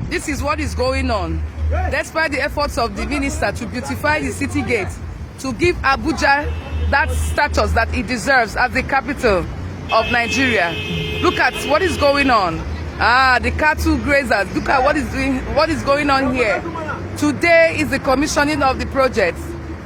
This is what is going on. Despite the efforts of the minister to beautify the city gate, to give Abuja that status that it deserves as the capital of Nigeria. Look at what is going on. The cattle grazers. Look at what is going on here. Today is the commissioning of the project,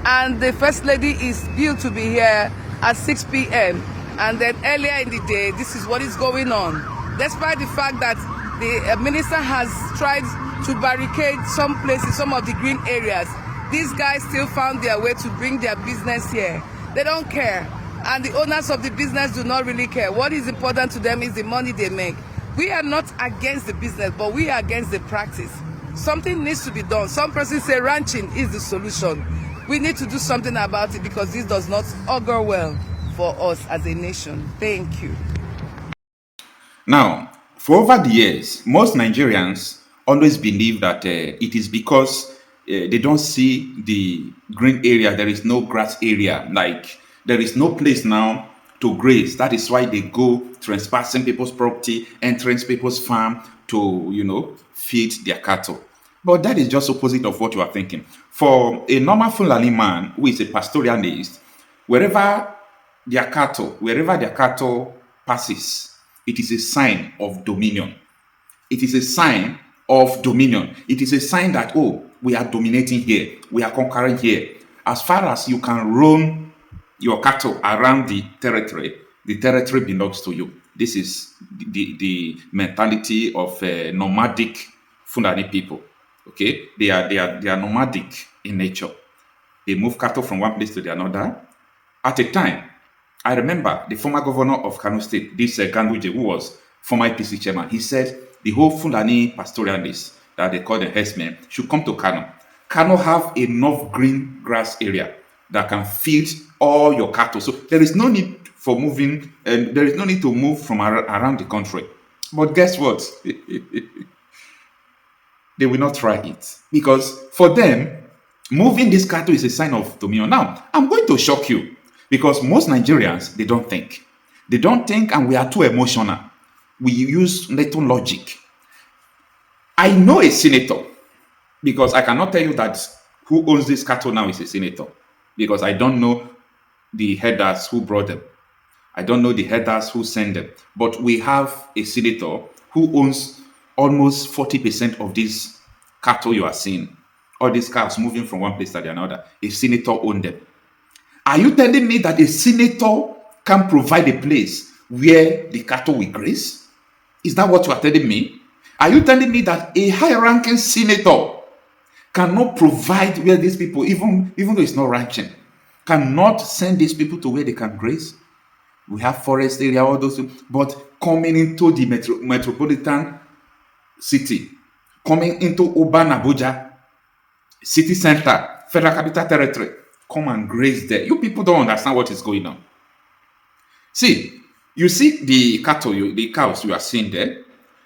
and the First Lady is due to be here at 6 p.m. And then earlier in the day, this is what is going on. Despite the fact that the minister has tried to barricade some places, some of the green areas, these guys still found their way to bring their business here. They don't care. And the owners of the business do not really care. What is important to them is the money they make. We are not against the business, but we are against the practice. Something needs to be done. Some persons say ranching is the solution. We need to do something about it because this does not augur well for us as a nation. Thank you. Now, for over the years, most Nigerians always believe that it is because they don't see the green area. There is no grass area. Like, there is no place now to graze. That is why they go trespassing people's property, entering people's farm to, feed their cattle. But that is just opposite of what you are thinking. For a normal Fulani man who is a pastoralist, wherever their cattle passes, it is a sign of dominion. It is a sign of dominion. It is a sign that, we are dominating here. We are conquering here. As far as you can roam your cattle around the territory belongs to you. This is the mentality of nomadic Fulani people. Okay, they are nomadic in nature. They move cattle from one place to the another. At a time, I remember the former governor of Kano State, this Ganduje, who was former APC chairman, he said the whole Fulani pastoralists that they call the herdsmen should come to Kano. Kano have enough green grass area that can feed all your cattle. So there is no need for moving, and there is no need to move from around the country. But guess what? They will not try it because for them, moving this cattle is a sign of dominion. Now, I'm going to shock you because most Nigerians, they don't think. They don't think, and we are too emotional. We use little logic. I know a senator because I cannot tell you that who owns this cattle now is a senator because I don't know the headers who brought them. I don't know the headers who sent them. But we have a senator who owns almost 40% of these cattle you are seeing. All these cows moving from one place to the another. A senator owns them. Are you telling me that a senator can provide a place where the cattle will graze? Is that what you are telling me? Are you telling me that a high-ranking senator cannot provide where these people, even though it's not ranching, cannot send these people to where they can graze? We have forest area, all those things, but coming into the metropolitan city, coming into urban Abuja, city center, federal capital territory, come and graze there. You people don't understand what is going on. See, you see the cattle, the cows you are seeing there.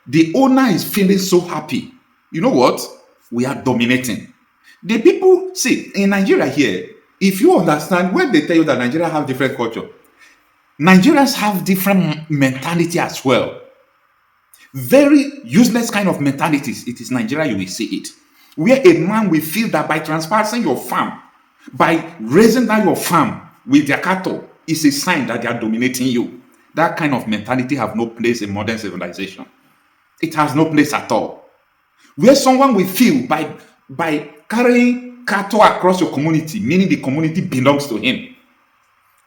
The owner is feeling so happy. You know what? We are dominating. The people, see, in Nigeria here, if you understand, when they tell you that Nigeria have different culture, Nigerians have different mentality as well. Very useless kind of mentalities. It is Nigeria, you will see it. Where a man will feel that by trespassing your farm, by raising down your farm with their cattle, is a sign that they are dominating you. That kind of mentality have no place in modern civilization. It has no place at all. Where someone will feel by carrying cattle across your community, meaning the community belongs to him.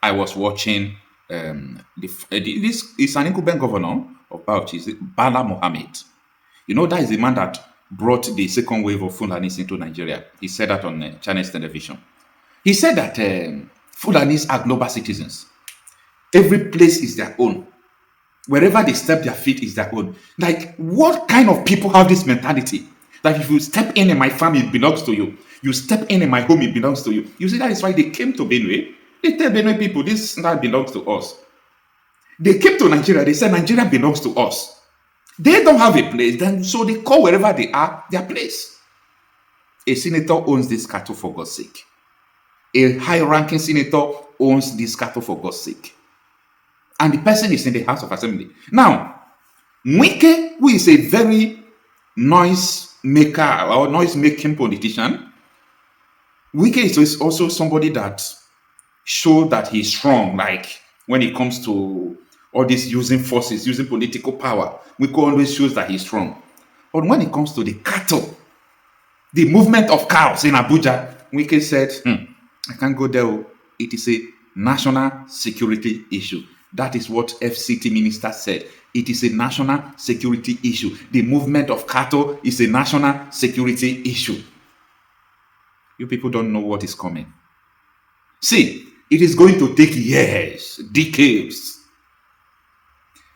I was watching this is an incumbent governor of Bauchi, Bala Mohammed. You know, that is the man that brought the second wave of Fulanis into Nigeria. He said that on Chinese television. He said that Fulanis are global citizens. Every place is their own. Wherever they step their feet is their own. Like, what kind of people have this mentality? That if you step in my farm, it belongs to you. You step in my home, it belongs to you. You see, that is why they came to Benue. They tell Benue people, this land belongs to us. They came to Nigeria, they said Nigeria belongs to us. They don't have a place, then so they call wherever they are their place. A senator owns this cattle for God's sake. A high-ranking senator owns this cattle for God's sake. And the person is in the House of Assembly. Now, Wike, who is a very noise maker or noise making politician. Wike is also somebody that showed that he's strong, like when it comes to all this using forces, using political power. Wike always shows that he's strong. But when it comes to the cattle, the movement of cows in Abuja, Wike said, I can't go there. It is a national security issue. That is what FCT minister said. It is a national security issue. The movement of cattle is a national security issue. You people don't know what is coming. See, it is going to take years, decades.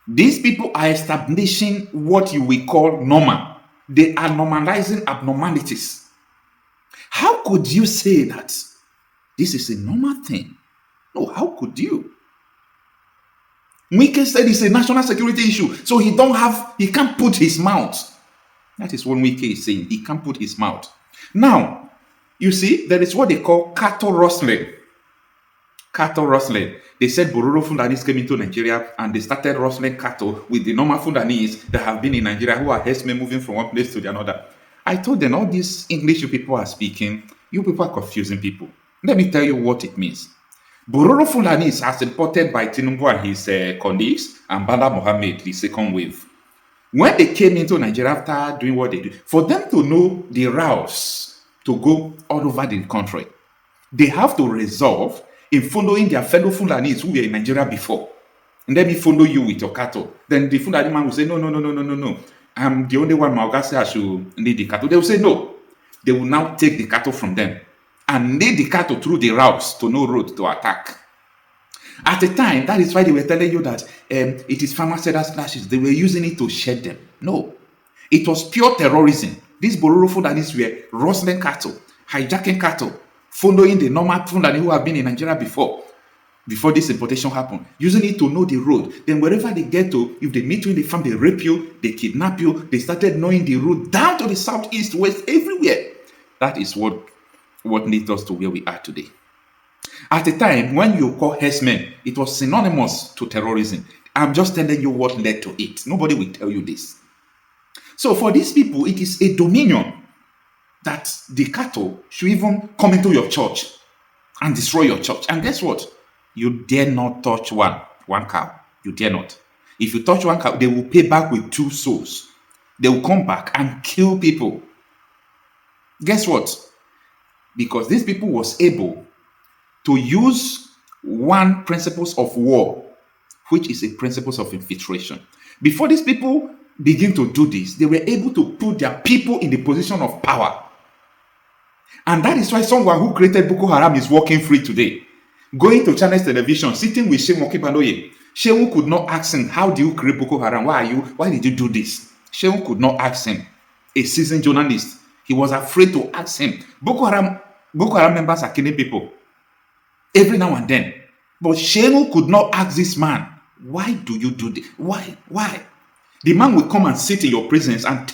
These people are establishing what you will call normal. They are normalizing abnormalities. How could you say that this is a normal thing? No, how could you? Wike said it's a national security issue, so he can't put his mouth. That is what Wike is saying. He can't put his mouth. Now, you see, there is what they call cattle rustling. Cattle rustling. They said Bororo Fulanis came into Nigeria and they started rustling cattle with the normal Fulanis that have been in Nigeria who are herdsmen moving from one place to the another. I told them all this English you people are speaking, you people are confusing people. Let me tell you what it means. Bororo Fulanis as imported by Tinubu and his colleagues and Bala Mohammed, the second wave. When they came into Nigeria after doing what they do, for them to know the routes to go all over the country, they have to resolve in following their fellow Fulanis who were in Nigeria before. And let me follow you with your cattle. Then the Fulani man will say, no. I'm the only one Maoga say I should lead the cattle. They will say no. They will now take the cattle from them and lead the cattle through the routes to no road to attack. At the time, that is why they were telling you that it is farmer-sellers clashes. They were using it to shed them. No. It was pure terrorism. These Bororo Fulanis were rustling cattle, hijacking cattle, following the normal Fulani who have been in Nigeria before this importation happened, using it to know the road. Then wherever they get to, if they meet you in the farm, they rape you, they kidnap you. They started knowing the road down to the south, east, west, everywhere. That is what leads us to where we are today. At the time, when you call herdsmen, it was synonymous to terrorism. I'm just telling you what led to it. Nobody will tell you this. So for these people, it is a dominion that the cattle should even come into your church and destroy your church. And guess what? You dare not touch one cow. You dare not. If you touch one cow, they will pay back with 2 souls. They will come back and kill people. Guess what? Because these people was able to use one principles of war, which is a principles of infiltration. Before these people begin to do this, they were able to put their people in the position of power. And that is why someone who created Boko Haram is walking free today. Going to Channels Television, sitting with Shehu Okibaloye. Shehu could not ask him, how do you create Boko Haram? Why did you do this? Shehu could not ask him. A seasoned journalist. He was afraid to ask him. Boko Haram members are killing people every now and then. But Shehu could not ask this man, why do you do this? Why? The man will come and sit in your presence and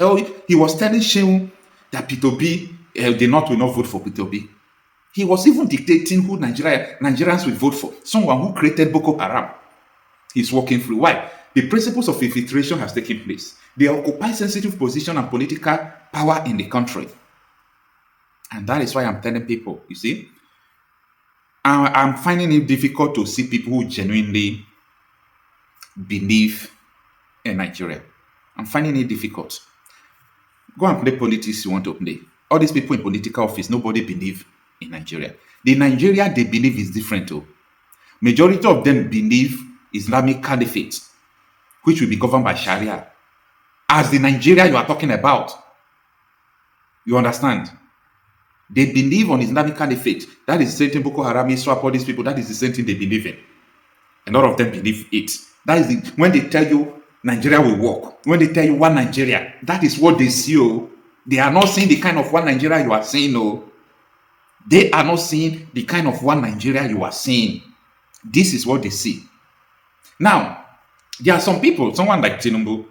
he was telling Shehu that P2B, the North will not vote for P2B. He was even dictating who Nigerians will vote for. Someone who created Boko Haram. He's walking free. Why? The principles of infiltration has taken place. They occupy sensitive position and political power in the country. And that is why I'm telling people, you see, I'm finding it difficult to see people who genuinely believe in Nigeria. I'm finding it difficult. Go and play politics you want to play. All these people in political office, nobody believes in Nigeria. The Nigeria they believe is different too. Majority of them believe Islamic Caliphate, which will be governed by Sharia. As the Nigeria you are talking about, you understand? They believe on Islamic Caliphate. That is the same thing Boko Haram, Iswap, all these people, that is the same thing they believe in. A lot of them believe it. That is when they tell you Nigeria will work, when they tell you one Nigeria, that is what they see. Oh. They are not seeing the kind of one Nigeria you are seeing. No. They are not seeing the kind of one Nigeria you are seeing. This is what they see. Now, there are some people, someone like Tinubu,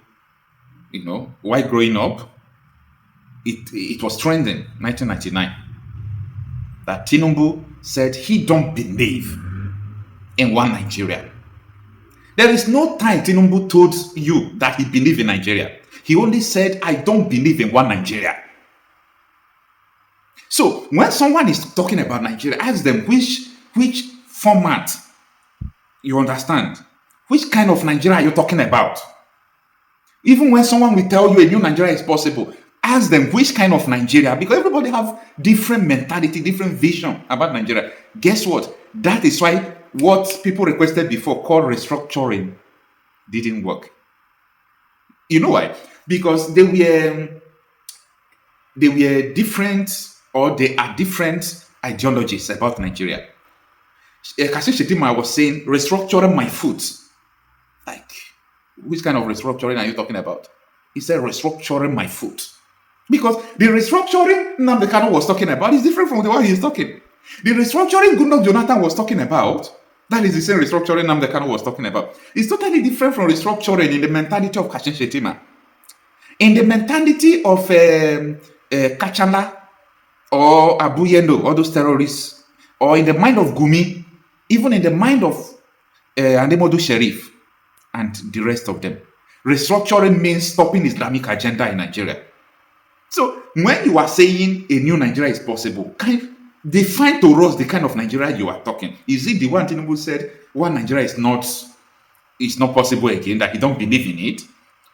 while growing up, it was trending, 1999, that Tinubu said he don't believe in one Nigeria. There is no time Tinubu told you that he believed in Nigeria. He only said, I don't believe in one Nigeria. So when someone is talking about Nigeria, ask them which format you understand. Which kind of Nigeria are you talking about? Even when someone will tell you a new Nigeria is possible, ask them which kind of Nigeria, because everybody have different mentality, different vision about Nigeria. Guess what? That is why what people requested before called restructuring didn't work. You know why? Because they were different, or they are different ideologies about Nigeria. Kassim Shettima was saying restructuring my foot. Like, which kind of restructuring are you talking about? He said restructuring my foot. Because the restructuring Nnamdi Kanu was talking about is different from the one he's talking. The restructuring Goodluck Jonathan was talking about, that is the same restructuring Nnamdi Kanu was talking about. It's totally different from restructuring in the mentality of Kassim Shettima. In the mentality of Kachala or Abu Yendo, all those terrorists, or in the mind of Gumi, even in the mind of Ademodu Sharif and the rest of them, restructuring means stopping Islamic agenda in Nigeria. So when you are saying a new Nigeria is possible, define to us the kind of Nigeria you are talking. Is it the one Tinubu said, one Nigeria is not possible again, that you don't believe in it?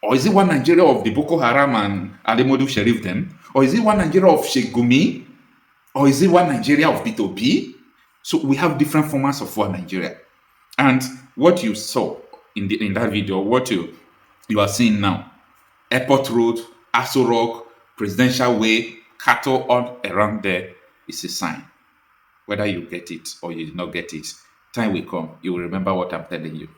Or is it one Nigeria of the Boko Haram and Ademodu Sharif them? Or is it one Nigeria of Sheikh Gumi? Or is it one Nigeria of P2P? So we have different formats of one Nigeria. And what you saw in that video, what you are seeing now, Airport Road, Aso Rock, Presidential Way, cattle all around there, is a sign. Whether you get it or you did not get it, time will come. You will remember what I'm telling you.